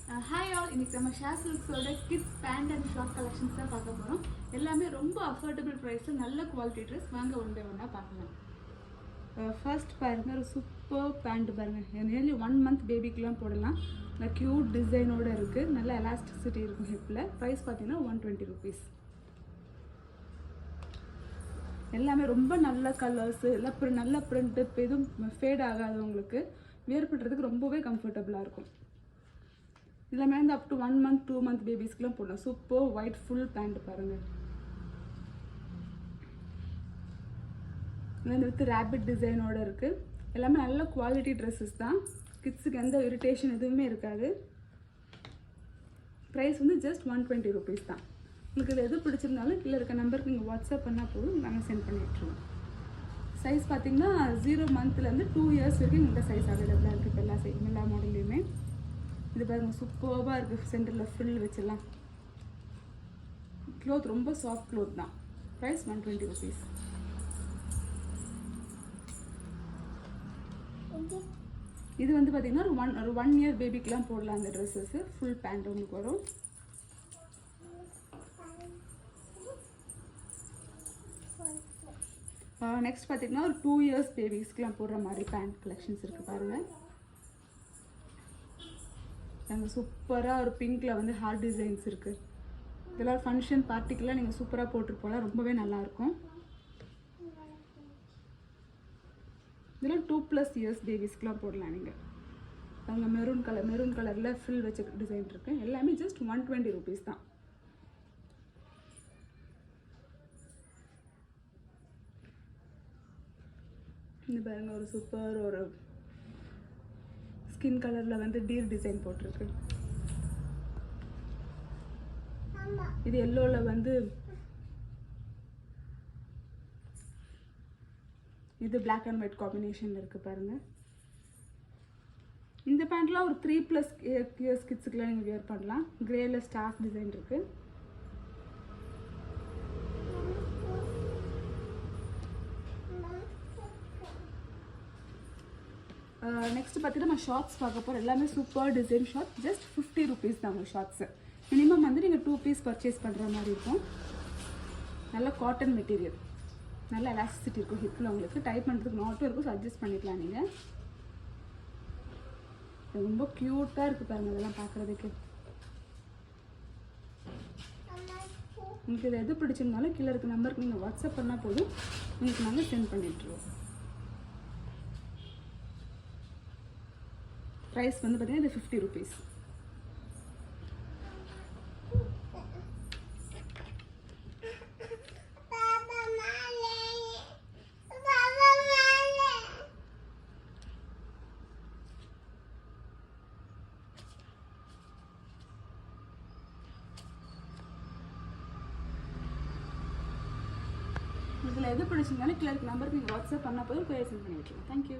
Hi all, இன்னைக்கு நம்ம ஷேர் சில்க்ஸோட kids pant and short collections தான் பார்க்க போகிறோம். எல்லாமே ரொம்ப அஃபோர்டபுள் ப்ரைஸில் நல்ல குவாலிட்டி ட்ரெஸ் வாங்க ஒன் பை ஒன்னாக பார்க்கலாம். ஃபர்ஸ்ட் பாருங்கள், ஒரு சூப்பர் பேண்ட் பாருங்கள். நியர்லி 1 month பேபிக்கெலாம் போடலாம். நல்ல க்யூட் டிசைனோடு இருக்குது. நல்ல எலாஸ்டிசிட்டி இருக்கும் ஹிப்பில். ப்ரைஸ் பார்த்தீங்கன்னா 120 rupees. எல்லாமே ரொம்ப நல்ல கலர்ஸு, எல்லாம் நல்ல ப்ரிண்ட்டு, எதுவும் ஃபேட் ஆகாது. உங்களுக்கு வியர் பண்ணுறதுக்கு ரொம்பவே கம்ஃபர்டபுளாக இருக்கும். எல்லாமே வந்து அப் டு 1 month 2 month பேபிஸ்க்குலாம் போடலாம். சூப்பர் ஒயிட் ஃபுல் பேண்ட் பாருங்கள். இது வித் ரேபிட் டிசைனோடு இருக்குது. எல்லாமே நல்ல குவாலிட்டி ட்ரெஸ்ஸஸ் தான். கிட்ஸுக்கு எந்த இரிட்டேஷன் எதுவுமே இருக்காது. ப்ரைஸ் வந்து ஜஸ்ட் 120 rupees தான். உங்களுக்கு இது எது பிடிச்சிருந்தாலும் கீழே இருக்க நம்பருக்கு நீங்கள் வாட்ஸ்அப் பண்ணால் போதும், நாங்கள் சென்ட் பண்ணி விட்டுருவோம். சைஸ் பார்த்தீங்கன்னா 0 monthலேருந்து 2 years வரைக்கும் இந்த சைஸ் அவைலபிளாக இருக்குது. இப்போ எல்லா மாடல்லையுமே இது பாருங்கள், சூப்பராக இருக்குது. சென்டரில் ஃப்ரில் வச்சிடலாம். க்ளோத் ரொம்ப சாஃப்ட் க்ளோத் தான். Price 120 rupees. இது வந்து பார்த்தீங்கன்னா ஒரு 1 year பேபிக்கெலாம் போடலாம். அந்த ட்ரெஸ்ஸஸ்ஸு ஃபுல் பேண்ட் உங்களுக்கு வரும். நெக்ஸ்ட் பார்த்தீங்கன்னா ஒரு 2 years பேபிஸ்க்கெலாம் போடுற மாதிரி பேண்ட் கலெக்ஷன்ஸ் இருக்குது பாருங்கள். நாங்கள் சூப்பராக ஒரு பிங்க்கில் வந்து ஹார்ட் டிசைன்ஸ் இருக்குது. இதெல்லாம் ஃபங்க்ஷன் பார்ட்டிக்கெலாம் நீங்கள் சூப்பராக போட்டுட்டு போகலாம். ரொம்பவே நல்லாயிருக்கும். இதெல்லாம் 2+ years பேபிஸ்க்கெலாம் போடலாம் நீங்கள். அங்கே மெரூன் கலரில் ஃபில் வச்ச டிசைன் இருக்குது. எல்லாமே ஜஸ்ட் 120 rupees தான். இது பாருங்கள், ஒரு சூப்பர் ஒரு ஸ்கின் கலரில் வந்து டீர் டிசைன் போட்டிருக்கு. இது எல்லோவில் வந்து இது பிளாக் அண்ட் ஒயிட் காம்பினேஷனில் இருக்குது பாருங்கள். இந்த பேண்ட்லாம் ஒரு 3+ years கிட்ஸுக்கெலாம் நீங்கள் வியர் பண்ணலாம். கிரேயில் ஸ்டார்ஸ் டிசைன் இருக்குது. நெக்ஸ்ட் பார்த்தீங்கன்னா நம்ம ஷார்ட்ஸ் பார்க்க போகிறோம். எல்லாமே super design short. Just 50 rupees தான் உங்கள் ஷார்ட்ஸு. மினிமம் வந்து நீங்கள் 2 piece பர்ச்சேஸ் பண்ணுற மாதிரி இருக்கும். நல்ல காட்டன் மெட்டீரியல், நல்ல எலாஸ்டிசிட்டி இருக்கும் ஹிப்பில். உங்களுக்கு டைப் பண்ணுறதுக்கு நாட்டும் இருக்கும், ஸோ அட்ஜஸ்ட் பண்ணிக்கலாம் நீங்கள். ரொம்ப க்யூட்டாக இருக்குது பாருங்கள். அதெல்லாம் பார்க்குறதுக்கு உங்களுக்கு இது எது பிடிச்சிருந்தாலும் கீழே இருக்க நம்பருக்கு நீங்கள் வாட்ஸ்அப் பண்ணால் போதும், உங்களுக்கு நாங்கள் சென்ட் பண்ணிட்டுருவோம். ப்ரைஸ் வந்து பார்த்தீங்கன்னா இது 50 rupees. இதில் எது பிடிச்சிருந்தாலும் கீழே இருக்க நம்பருக்கு நீங்கள் வாட்ஸ்அப் பண்ணால் போதும், பேர் சென்ட் பண்ணி விட்டுருங்க. தேங்க்யூ.